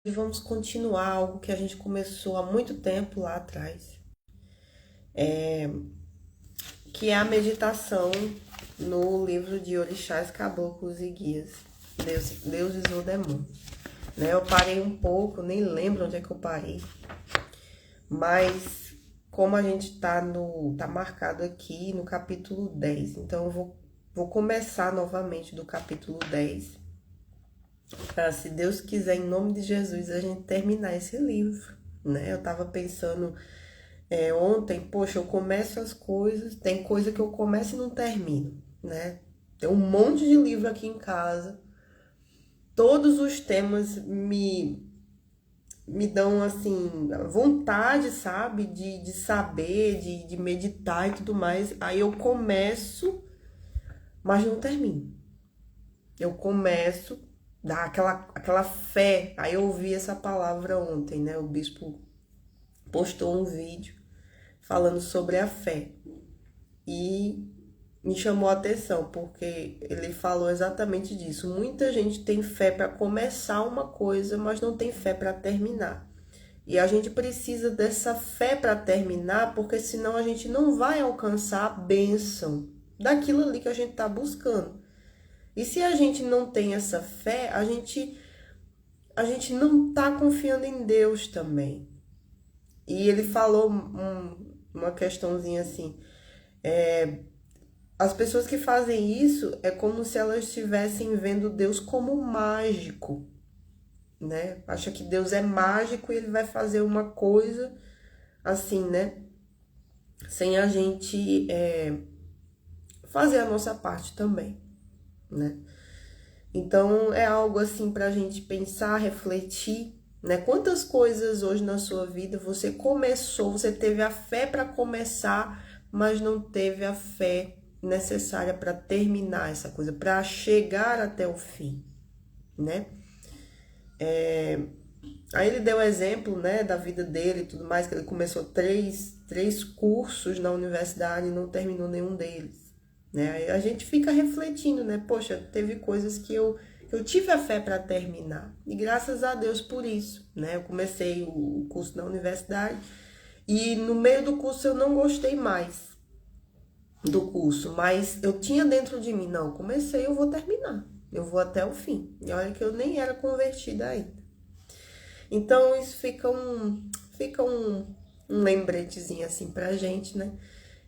E vamos continuar algo que a gente começou há muito tempo lá atrás, que é a meditação no livro de Orixás, Caboclos e Guias, Deuses ou Demônios. Né? Eu parei um pouco, nem lembro onde é que eu parei, mas como a gente tá marcado aqui no capítulo 10, então eu vou começar novamente do capítulo 10, para, se Deus quiser, em nome de Jesus, a gente terminar esse livro, né? Eu tava pensando ontem, poxa, eu começo as coisas, tem coisa que eu começo e não termino, né? Tem um monte de livro aqui em casa, todos os temas me dão, assim, vontade, sabe? De saber, de meditar e tudo mais. Aí eu começo, mas não termino. Eu começo, dá aquela fé. Aí eu ouvi essa palavra ontem, né? O bispo postou um vídeo falando sobre a fé. E me chamou a atenção, porque ele falou exatamente disso. Muita gente tem fé para começar uma coisa, mas não tem fé para terminar. E a gente precisa dessa fé para terminar, porque senão a gente não vai alcançar a bênção daquilo ali que a gente está buscando. E se a gente não tem essa fé, a gente não está confiando em Deus também. E ele falou uma questãozinha assim, as pessoas que fazem isso é como se elas estivessem vendo Deus como mágico, né? Acha que Deus é mágico e ele vai fazer uma coisa assim, né? Sem a gente fazer a nossa parte também, né? Então é algo assim pra gente pensar, refletir, né? Quantas coisas hoje na sua vida você começou, você teve a fé para começar, mas não teve a fé necessária para terminar essa coisa, para chegar até o fim, né? Aí ele deu exemplo, né, da vida dele e tudo mais, que ele começou três cursos na universidade e não terminou nenhum deles, né? Aí a gente fica refletindo, né? Poxa, teve coisas que eu tive a fé para terminar e graças a Deus por isso, né? Eu comecei o curso na universidade e no meio do curso eu não gostei mais do curso, mas eu tinha dentro de mim, não, comecei, eu vou terminar, eu vou até o fim. E olha que eu nem era convertida ainda. Então isso fica um lembretezinho assim pra gente, né?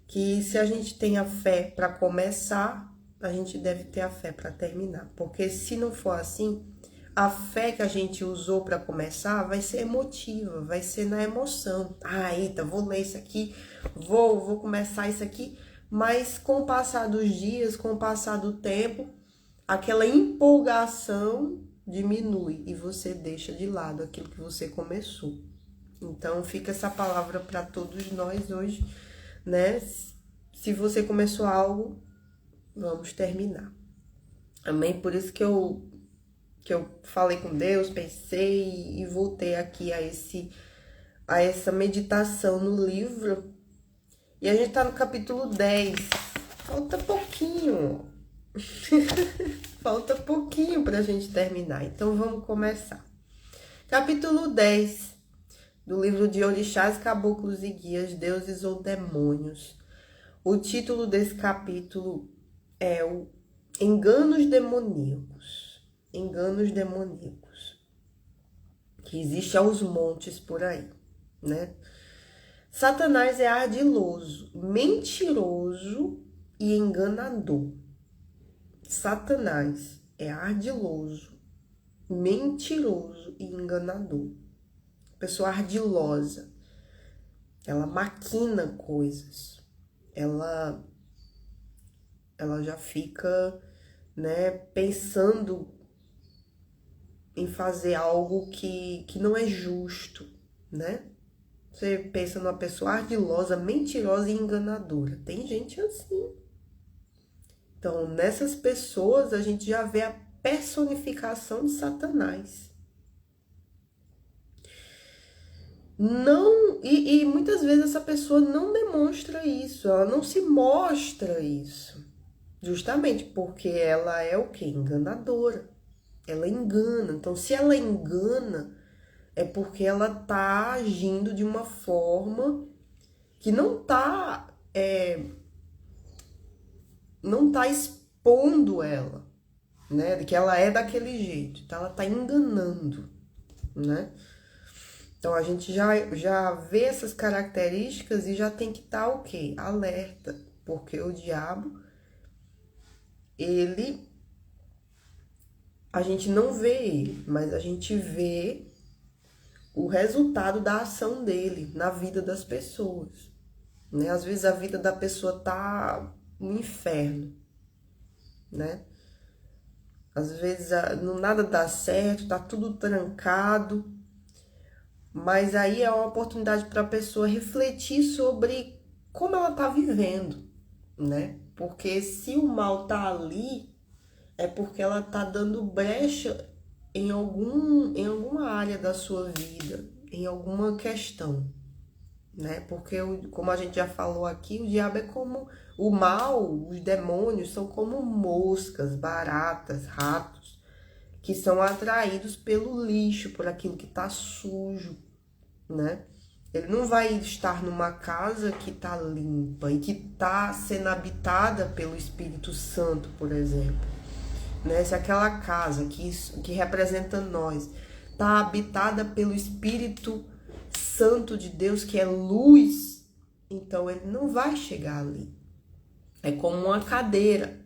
Que se a gente tem a fé para começar, a gente deve ter a fé para terminar. Porque se não for assim, a fé que a gente usou para começar vai ser emotiva, vai ser na emoção. Ah, eita, vou ler isso aqui, vou começar isso aqui. Mas com o passar dos dias, com o passar do tempo, aquela empolgação diminui e você deixa de lado aquilo que você começou. Então fica essa palavra para todos nós hoje, né? Se você começou algo, vamos terminar. Amém? Por isso que eu falei com Deus, pensei e voltei aqui a essa meditação no livro. E a gente tá no capítulo 10. Falta pouquinho. Falta pouquinho pra gente terminar. Então vamos começar. Capítulo 10 do livro de Orixás, Caboclos e Guias, Deuses ou Demônios. O título desse capítulo é o Enganos Demoníacos. Enganos demoníacos. Que existe aos montes por aí, né? Satanás é ardiloso, mentiroso e enganador. Satanás é ardiloso, mentiroso e enganador. Pessoa ardilosa. Ela maquina coisas. Ela já fica, né, pensando em fazer algo que não é justo, né? Você pensa numa pessoa ardilosa, mentirosa e enganadora. Tem gente assim. Então, nessas pessoas, a gente já vê a personificação de Satanás. Não, e muitas vezes essa pessoa não demonstra isso, ela não se mostra isso. Justamente porque ela é o quê? Enganadora. Ela engana. Então, se ela engana, é porque ela tá agindo de uma forma que não tá expondo ela, né? De que ela é daquele jeito. Então ela tá enganando, né? Então a gente já vê essas características e já tem que estar o quê? Alerta. Porque o diabo, a gente não vê ele, mas a gente vê o resultado da ação dele na vida das pessoas, né? Às vezes a vida da pessoa tá um inferno, né? Às vezes nada dá certo, tá tudo trancado, mas aí é uma oportunidade para a pessoa refletir sobre como ela tá vivendo, né? Porque se o mal tá ali, é porque ela tá dando brecha em alguma área da sua vida, em alguma questão, né? Porque, como a gente já falou aqui, o diabo é como o mal, os demônios são como moscas, baratas, ratos, que são atraídos pelo lixo, por aquilo que tá sujo, né? Ele não vai estar numa casa que tá limpa e que tá sendo habitada pelo Espírito Santo, por exemplo, né? Se aquela casa que representa nós tá habitada pelo Espírito Santo de Deus, que é luz, então ele não vai chegar ali. É como uma cadeira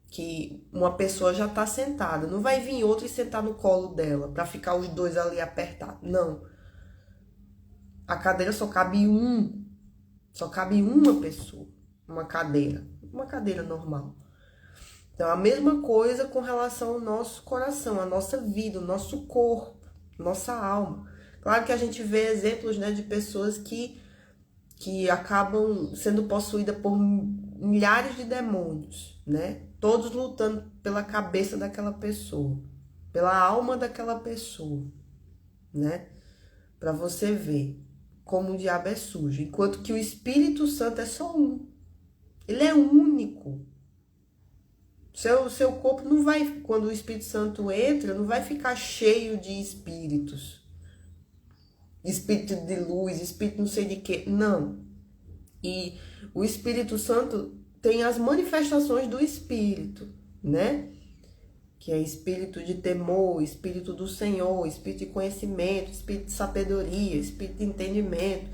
que uma pessoa já está sentada, não vai vir outra e sentar no colo dela para ficar os dois ali apertados. Não. A cadeira só cabe uma pessoa, uma cadeira normal. Então, a mesma coisa com relação ao nosso coração, a nossa vida, o nosso corpo, nossa alma. Claro que a gente vê exemplos, né, de pessoas que acabam sendo possuídas por milhares de demônios, né? Todos lutando pela cabeça daquela pessoa, pela alma daquela pessoa, né? Para você ver como o diabo é sujo, enquanto que o Espírito Santo é só um. Ele é único. Seu corpo não vai, quando o Espírito Santo entra, não vai ficar cheio de espíritos. Espírito de luz, espírito não sei de quê. Não. E o Espírito Santo tem as manifestações do Espírito, né? Que é espírito de temor, espírito do Senhor, espírito de conhecimento, espírito de sabedoria, espírito de entendimento.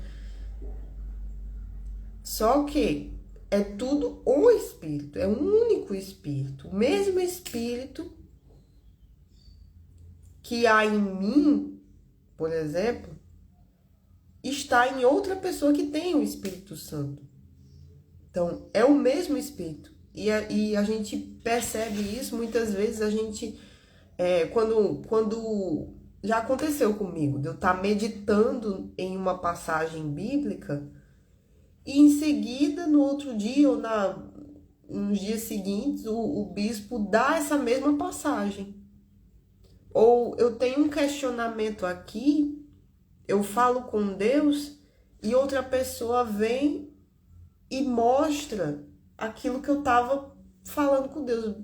Só que é tudo um espírito, é um único espírito. O mesmo espírito que há em mim, por exemplo, está em outra pessoa que tem o Espírito Santo. Então, é o mesmo espírito. E a gente percebe isso muitas vezes, a gente, quando já aconteceu comigo, de eu estar meditando em uma passagem bíblica e em seguida, no outro dia ou nos dias seguintes, o bispo dá essa mesma passagem. Ou eu tenho um questionamento aqui, eu falo com Deus e outra pessoa vem e mostra aquilo que eu estava falando com Deus,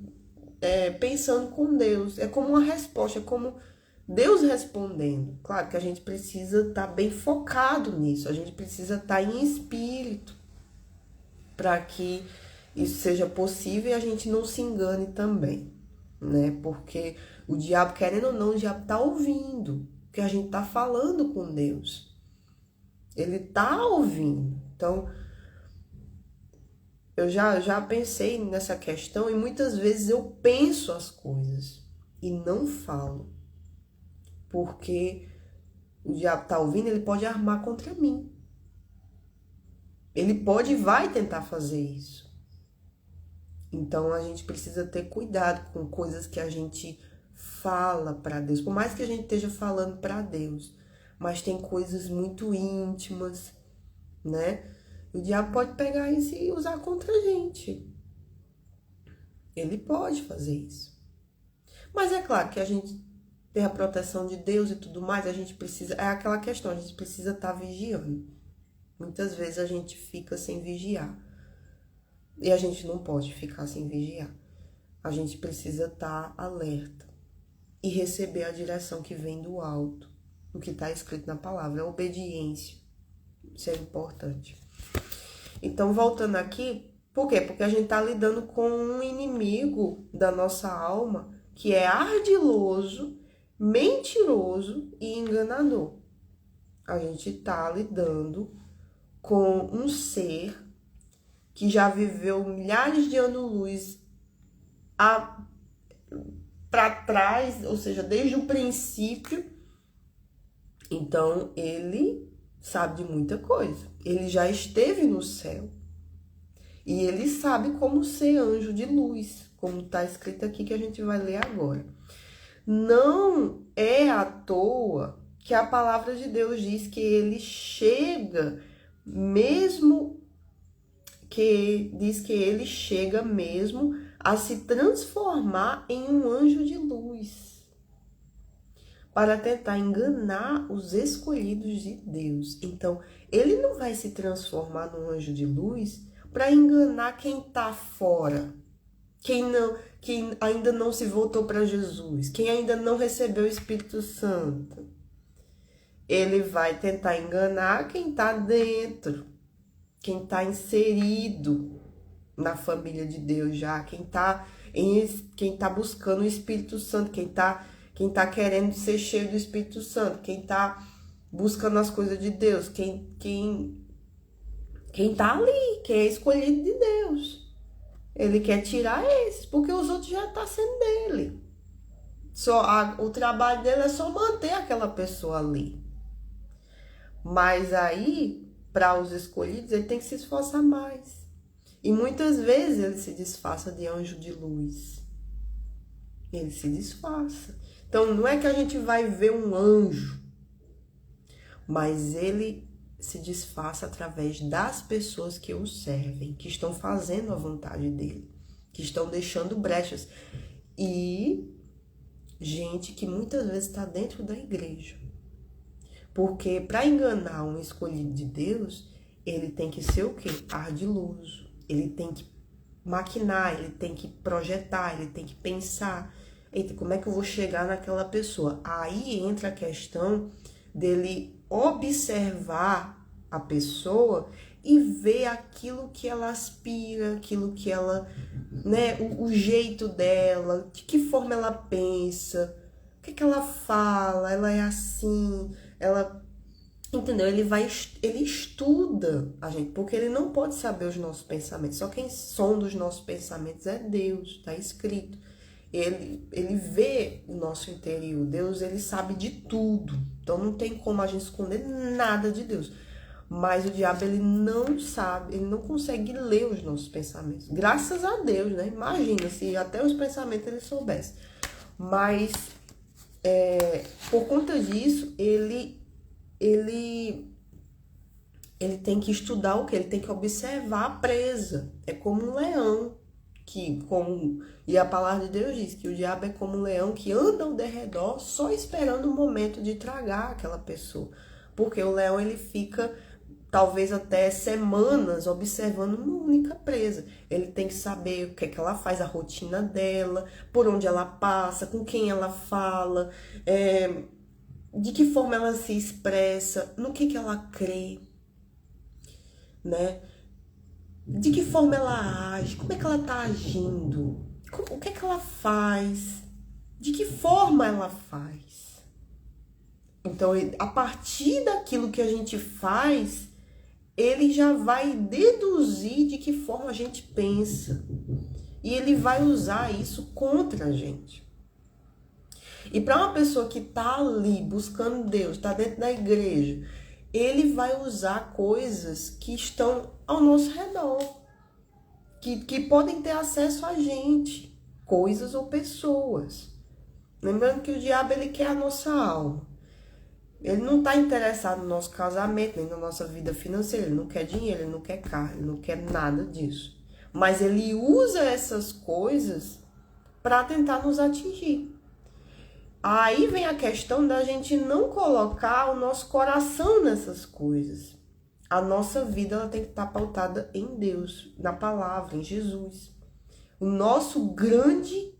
pensando com Deus. É como uma resposta, é como Deus respondendo. Claro que a gente precisa estar bem focado nisso, a gente precisa estar em espírito para que isso seja possível e a gente não se engane também, né? Porque o diabo, querendo ou não, o diabo tá ouvindo o que a gente tá falando com Deus. Ele tá ouvindo. Então, eu já pensei nessa questão e muitas vezes eu penso as coisas e não falo. Porque o diabo tá ouvindo, ele pode armar contra mim. Ele pode e vai tentar fazer isso. Então a gente precisa ter cuidado com coisas que a gente fala para Deus. Por mais que a gente esteja falando para Deus, mas tem coisas muito íntimas, né? O diabo pode pegar isso e usar contra a gente. Ele pode fazer isso. Mas é claro que a gente tem a proteção de Deus e tudo mais, a gente precisa... É aquela questão, a gente precisa estar vigiando. Muitas vezes a gente fica sem vigiar. E a gente não pode ficar sem vigiar. A gente precisa estar alerta e receber a direção que vem do alto, o que está escrito na palavra, a obediência. Isso é importante. Então, voltando aqui, por quê? Porque a gente está lidando com um inimigo da nossa alma que é ardiloso, mentiroso e enganador. A gente está lidando com um ser que já viveu milhares de anos-luz para trás, ou seja, desde o princípio. Então, ele sabe de muita coisa. Ele já esteve no céu. E ele sabe como ser anjo de luz, como está escrito aqui que a gente vai ler agora. Não é à toa que a palavra de Deus diz que ele chega mesmo a se transformar em um anjo de luz para tentar enganar os escolhidos de Deus. Então, ele não vai se transformar num anjo de luz para enganar quem está fora, quem ainda não se voltou para Jesus, quem ainda não recebeu o Espírito Santo. Ele vai tentar enganar quem está dentro, quem está inserido na família de Deus já, quem tá buscando o Espírito Santo, quem tá querendo ser cheio do Espírito Santo, quem tá buscando as coisas de Deus, quem tá ali, quem é escolhido de Deus. Ele quer tirar esses, porque os outros já tá sendo dele. O trabalho dele é só manter aquela pessoa ali. Mas aí, para os escolhidos, ele tem que se esforçar mais. E muitas vezes ele se disfarça de anjo de luz. Ele se disfarça. Então, não é que a gente vai ver um anjo, mas ele se disfarça através das pessoas que o servem, que estão fazendo a vontade dele, que estão deixando brechas. E gente que muitas vezes está dentro da igreja. Porque para enganar um escolhido de Deus, ele tem que ser o quê? Ardiloso. Ele tem que maquinar, ele tem que projetar, ele tem que pensar. Eita, como é que eu vou chegar naquela pessoa? Aí entra a questão dele observar a pessoa e ver aquilo que ela aspira, aquilo que ela, né, o jeito dela, de que forma ela pensa, o que ela fala, ela é assim, ela, entendeu? Ele estuda a gente, porque ele não pode saber os nossos pensamentos, só quem sonda os nossos pensamentos é Deus, tá escrito. Ele vê o nosso interior, Deus, ele sabe de tudo, então não tem como a gente esconder nada de Deus. Mas o diabo, ele não sabe, ele não consegue ler os nossos pensamentos. Graças a Deus, né? Imagina se até os pensamentos ele soubesse. Mas, por conta disso, ele tem que estudar o quê? Ele tem que observar a presa. É como um leão. E a palavra de Deus diz que o diabo é como um leão que anda ao derredor só esperando o momento de tragar aquela pessoa. Porque o leão, ele fica talvez até semanas observando uma única presa. Ele tem que saber o que é que ela faz, a rotina dela, por onde ela passa, com quem ela fala, de que forma ela se expressa, no que ela crê, né? De que forma ela age, como é que ela tá agindo, o que é que ela faz, de que forma ela faz. Então, a partir daquilo que a gente faz, ele já vai deduzir de que forma a gente pensa. E ele vai usar isso contra a gente. E para uma pessoa que tá ali buscando Deus, tá dentro da igreja, ele vai usar coisas que estão ao nosso redor, que podem ter acesso a gente, coisas ou pessoas. Lembrando que o diabo, ele quer a nossa alma. Ele não está interessado no nosso casamento, nem na nossa vida financeira. Ele não quer dinheiro, ele não quer carne, ele não quer nada disso. Mas ele usa essas coisas para tentar nos atingir. Aí vem a questão da gente não colocar o nosso coração nessas coisas. A nossa vida, ela tem que estar pautada em Deus, na palavra, em Jesus. O nosso grande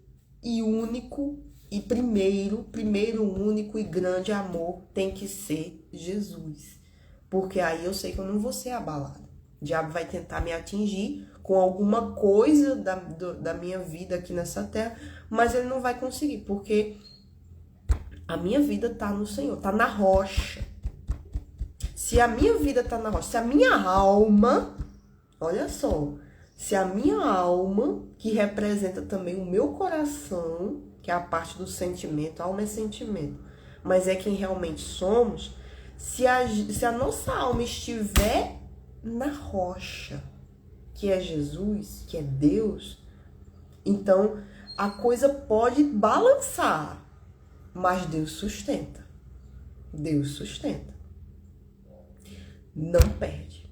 e único E primeiro, único e grande amor tem que ser Jesus. Porque aí eu sei que eu não vou ser abalada. O diabo vai tentar me atingir com alguma coisa da minha vida aqui nessa terra, mas ele não vai conseguir, porque a minha vida tá no Senhor, tá na rocha. Se a minha vida tá na rocha, se a minha alma, olha só, se a minha alma, que representa também o meu coração, que é a parte do sentimento, a alma é sentimento, mas é quem realmente somos, se a nossa alma estiver na rocha, que é Jesus, que é Deus, então a coisa pode balançar, mas Deus sustenta. Deus sustenta. Não perde.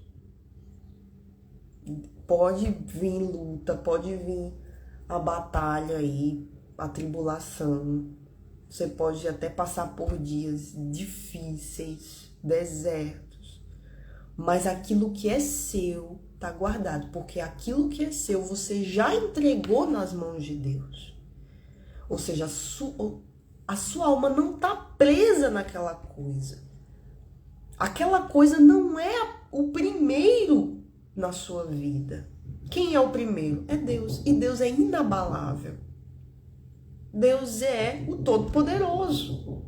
Pode vir luta, pode vir a batalha aí, a tribulação. Você pode até passar por dias difíceis, desertos. Mas aquilo que é seu está guardado, porque aquilo que é seu você já entregou nas mãos de Deus. Ou seja, a sua alma não está presa naquela coisa. Aquela coisa não é o primeiro na sua vida. Quem é o primeiro? É Deus. E Deus é inabalável. Deus é o Todo-Poderoso.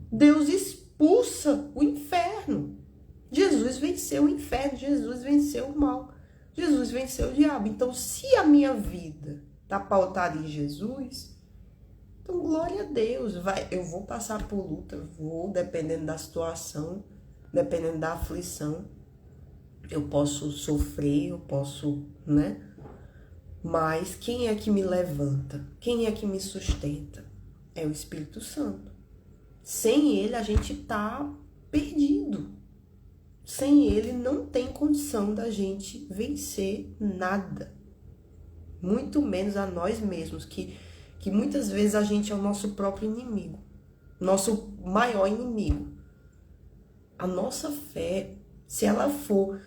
Deus expulsa o inferno. Jesus venceu o inferno, Jesus venceu o mal, Jesus venceu o diabo. Então, se a minha vida está pautada em Jesus, então glória a Deus. Eu vou passar por luta, dependendo da situação, dependendo da aflição. Eu posso sofrer, eu posso, né? Mas quem é que me levanta? Quem é que me sustenta? É o Espírito Santo. Sem ele, a gente tá perdido. Sem ele, não tem condição da gente vencer nada. Muito menos a nós mesmos, que muitas vezes a gente é o nosso próprio inimigo. Nosso maior inimigo. A nossa fé, se ela for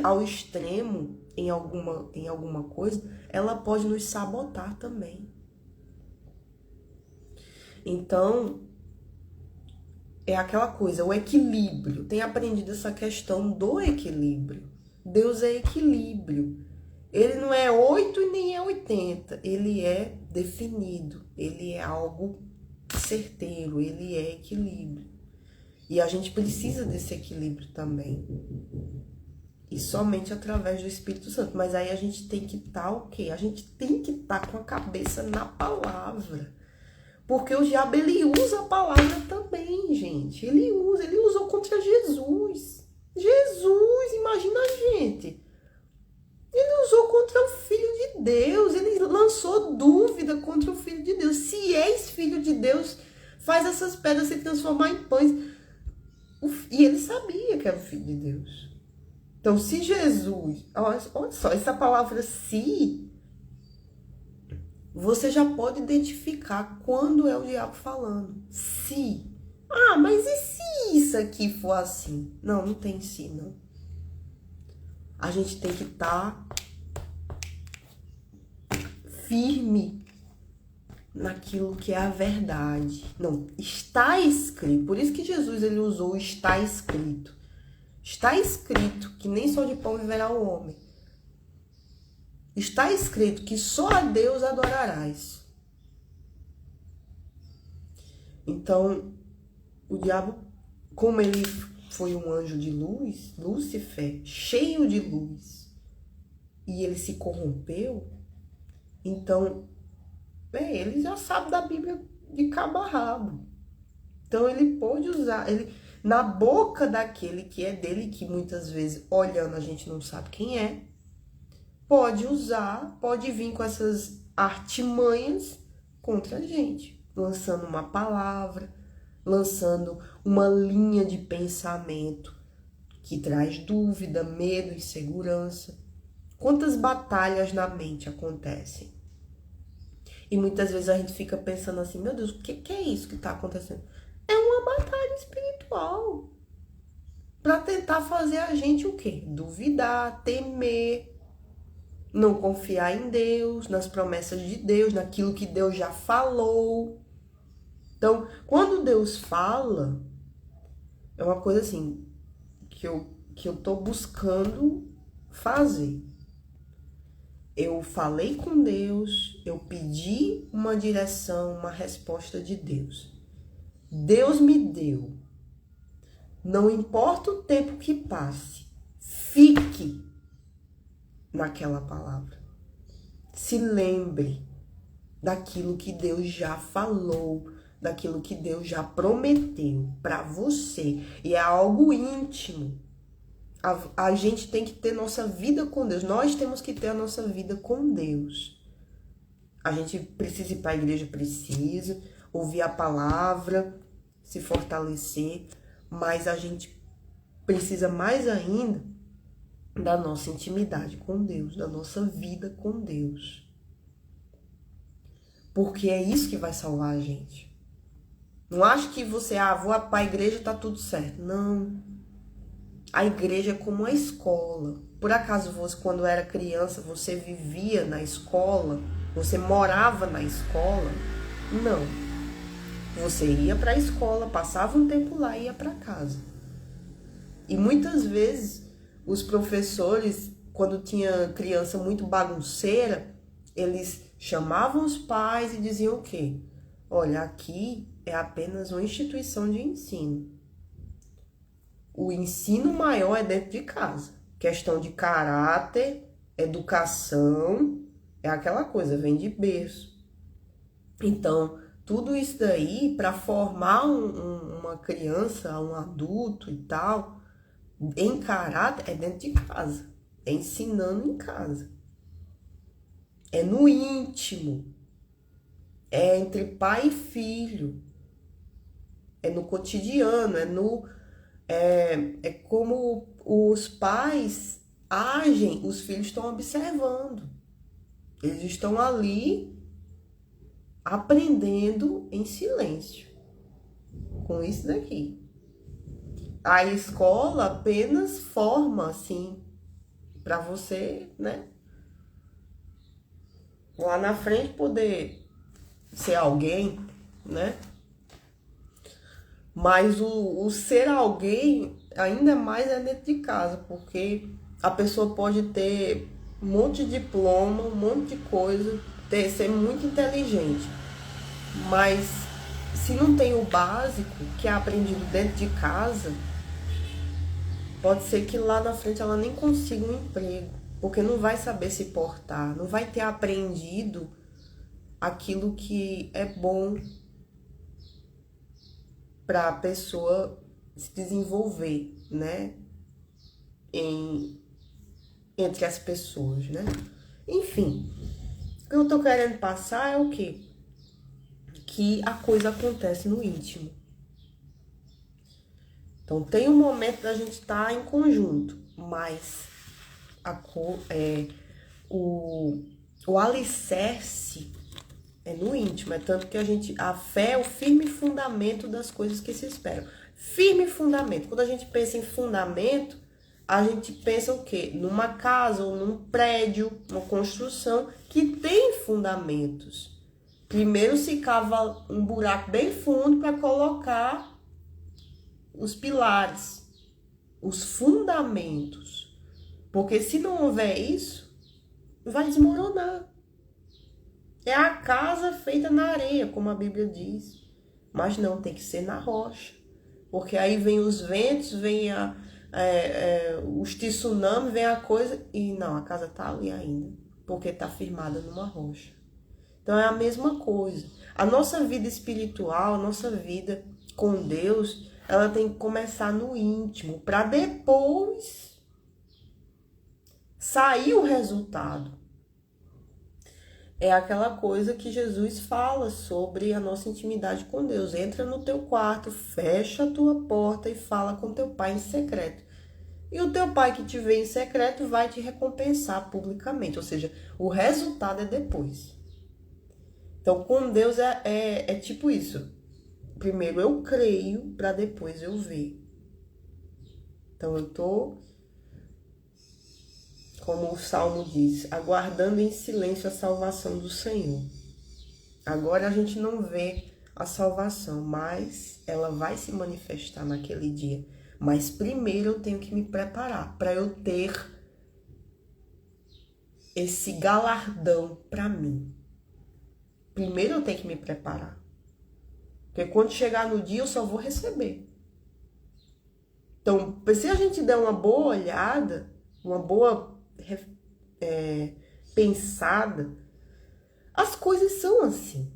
ao extremo em alguma coisa, ela pode nos sabotar também. Então, é aquela coisa, o equilíbrio. Tem aprendido essa questão do equilíbrio. Deus é equilíbrio. Ele não é 8 e nem é 80. Ele é definido. Ele é algo certeiro. Ele é equilíbrio. E a gente precisa desse equilíbrio também. E somente através do Espírito Santo. Mas aí a gente tem que estar o quê? A gente tem que estar com a cabeça na palavra. Porque o diabo, ele usa a palavra também, gente. Ele usou contra Jesus. Jesus, imagina a gente. Ele usou contra o Filho de Deus. Ele lançou dúvida contra o Filho de Deus. Se és Filho de Deus, faz essas pedras se transformar em pães. E ele sabia que era o Filho de Deus. Então, se Jesus... Olha só, essa palavra se... Você já pode identificar quando é o diabo falando. Se. Ah, mas e se isso aqui for assim? Não tem se, não. A gente tem que estar firme naquilo que é a verdade. Não, está escrito. Por isso que Jesus ele usou está escrito. Está escrito que nem só de pão viverá o homem. Está escrito que só a Deus adorarás. Então, o diabo, como ele foi um anjo de luz, Lúcifer, cheio de luz, e ele se corrompeu, então, ele já sabe da Bíblia de cabo a rabo. Então, ele pôde usar, na boca daquele que é dele, que muitas vezes, olhando, a gente não sabe quem é, pode usar, pode vir com essas artimanhas contra a gente, lançando uma palavra, lançando uma linha de pensamento que traz dúvida, medo, insegurança. Quantas batalhas na mente acontecem? E muitas vezes a gente fica pensando assim, meu Deus, o que é isso que está acontecendo? É uma batalha espiritual para tentar fazer a gente o quê? Duvidar, temer, não confiar em Deus, nas promessas de Deus, naquilo que Deus já falou. Então, quando Deus fala, é uma coisa assim, que eu tô buscando fazer. Eu falei com Deus, eu pedi uma direção, uma resposta de Deus. Deus me deu. Não importa o tempo que passe, fique naquela palavra. Se lembre daquilo que Deus já falou, daquilo que Deus já prometeu para você. E é algo íntimo. A gente tem que ter nossa vida com Deus. Nós temos que ter a nossa vida com Deus. A gente precisa ir para a igreja, precisa ouvir a palavra, se fortalecer, mas a gente precisa mais ainda da nossa intimidade com Deus, da nossa vida com Deus. Porque é isso que vai salvar a gente. Não acho que você, vou para a igreja e tá tudo certo. Não. A igreja é como uma escola. Por acaso você, quando era criança, você vivia na escola? Você morava na escola? Não. Você ia para a escola, passava um tempo lá e ia para casa. E muitas vezes os professores, quando tinha criança muito bagunceira, eles chamavam os pais e diziam o quê? Olha, aqui é apenas uma instituição de ensino. O ensino maior é dentro de casa. Questão de caráter, educação, é aquela coisa, vem de berço. Então, tudo isso daí, para formar uma criança, um adulto e tal, em caráter, é dentro de casa. É ensinando em casa. É no íntimo. É entre pai e filho. É no cotidiano, é como os pais agem, os filhos estão observando. Eles estão ali aprendendo em silêncio com isso daqui. A escola apenas forma, assim, para você, né, lá na frente poder ser alguém, né? Mas o ser alguém ainda mais é dentro de casa, porque a pessoa pode ter um monte de diploma, um monte de coisa, ser muito inteligente. Mas se não tem o básico, que é aprendido dentro de casa, pode ser que lá na frente ela nem consiga um emprego, porque não vai saber se portar, não vai ter aprendido aquilo que é bom para a pessoa se desenvolver, né, entre as pessoas, né? Enfim, o que eu tô querendo passar é o quê? Que a coisa acontece no íntimo. Então, tem um momento da gente estar em conjunto, mas o alicerce é no íntimo, é tanto que a fé é o firme fundamento das coisas que se esperam. Firme fundamento. Quando a gente pensa em fundamento, a gente pensa o quê? Numa casa ou num prédio, uma construção que tem fundamentos. Primeiro se cava um buraco bem fundo para colocar os pilares, os fundamentos. Porque se não houver isso, vai desmoronar. É a casa feita na areia, como a Bíblia diz. Mas não, tem que ser na rocha. Porque aí vem os ventos, vem os tsunamis, vem a coisa... E não, a casa tá ali ainda. Porque tá firmada numa rocha. Então é a mesma coisa. A nossa vida espiritual, a nossa vida com Deus, ela tem que começar no íntimo. Para depois sair o resultado. É aquela coisa que Jesus fala sobre a nossa intimidade com Deus. Entra no teu quarto, fecha a tua porta e fala com teu pai em secreto. E o teu pai que te vê em secreto vai te recompensar publicamente. Ou seja, o resultado é depois. Então, com Deus é tipo isso. Primeiro eu creio para depois eu ver. Então, eu tô... Como o Salmo diz, aguardando em silêncio a salvação do Senhor. Agora a gente não vê a salvação, mas ela vai se manifestar naquele dia. Mas primeiro eu tenho que me preparar para eu ter esse galardão para mim. Primeiro eu tenho que me preparar. Porque quando chegar no dia eu só vou receber. Então, se a gente der uma boa olhada, uma boa pensada, as coisas são assim.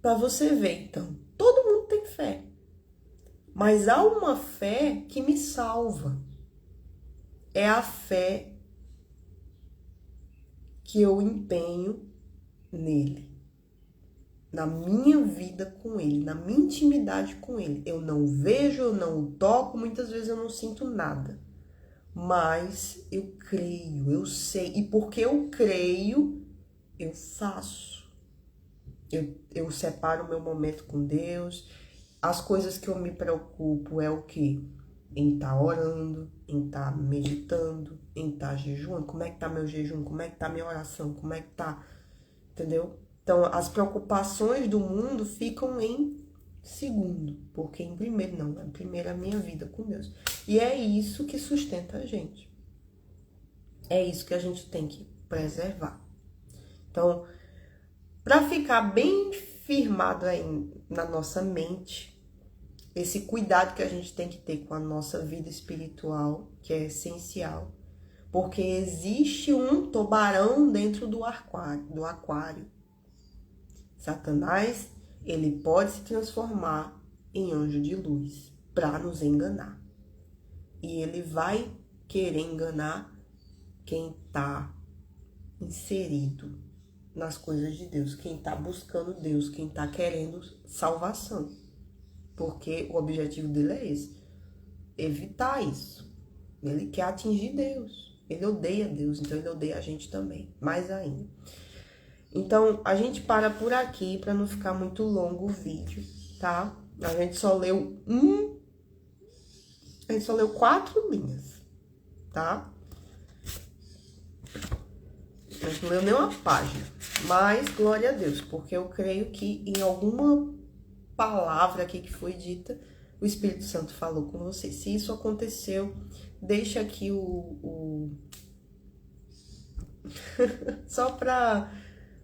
Para você ver, então, todo mundo tem fé. Mas há uma fé que me salva. É a fé que eu empenho nele. Na minha vida com ele, na minha intimidade com ele. Eu não vejo, eu não o toco, muitas vezes eu não sinto nada. Mas eu creio, eu sei. E porque eu creio, eu faço. Eu separo o meu momento com Deus. As coisas que eu me preocupo é o quê? Em estar orando, em estar meditando, em estar jejuando. Como é que tá meu jejum? Como é que tá minha oração? Como é que tá? Entendeu? Então, as preocupações do mundo ficam em segundo. Porque em primeiro não. Em primeiro a minha vida com Deus. E é isso que sustenta a gente. É isso que a gente tem que preservar. Então, para ficar bem firmado aí na nossa mente, esse cuidado que a gente tem que ter com a nossa vida espiritual, que é essencial, porque existe um tubarão dentro do aquário. Satanás, ele pode se transformar em anjo de luz para nos enganar. E ele vai querer enganar quem está inserido nas coisas de Deus, quem está buscando Deus, quem está querendo salvação. Porque o objetivo dele é esse, evitar isso. Ele quer atingir Deus, ele odeia Deus, então ele odeia a gente também, mais ainda. Então, a gente para por aqui para não ficar muito longo o vídeo, tá? A gente só leu 4 linhas, tá? A gente não leu nem uma página, mas glória a Deus, porque eu creio que em alguma palavra aqui que foi dita, o Espírito Santo falou com você. Se isso aconteceu, deixa aqui só para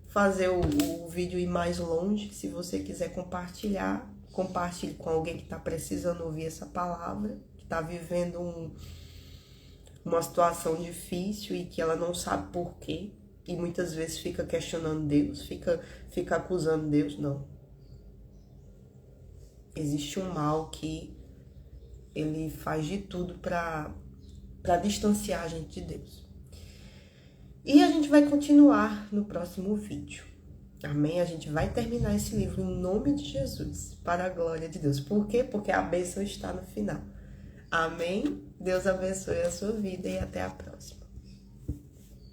fazer o vídeo ir mais longe. Se você quiser compartilhar, compartilhe com alguém que está precisando ouvir essa palavra, que está vivendo uma situação difícil e que ela não sabe por quê. E muitas vezes fica questionando Deus, fica acusando Deus. Não. Existe um mal que ele faz de tudo para distanciar a gente de Deus. E a gente vai continuar no próximo vídeo. Amém? A gente vai terminar esse livro em nome de Jesus, para a glória de Deus. Por quê? Porque a bênção está no final. Amém? Deus abençoe a sua vida e até a próxima.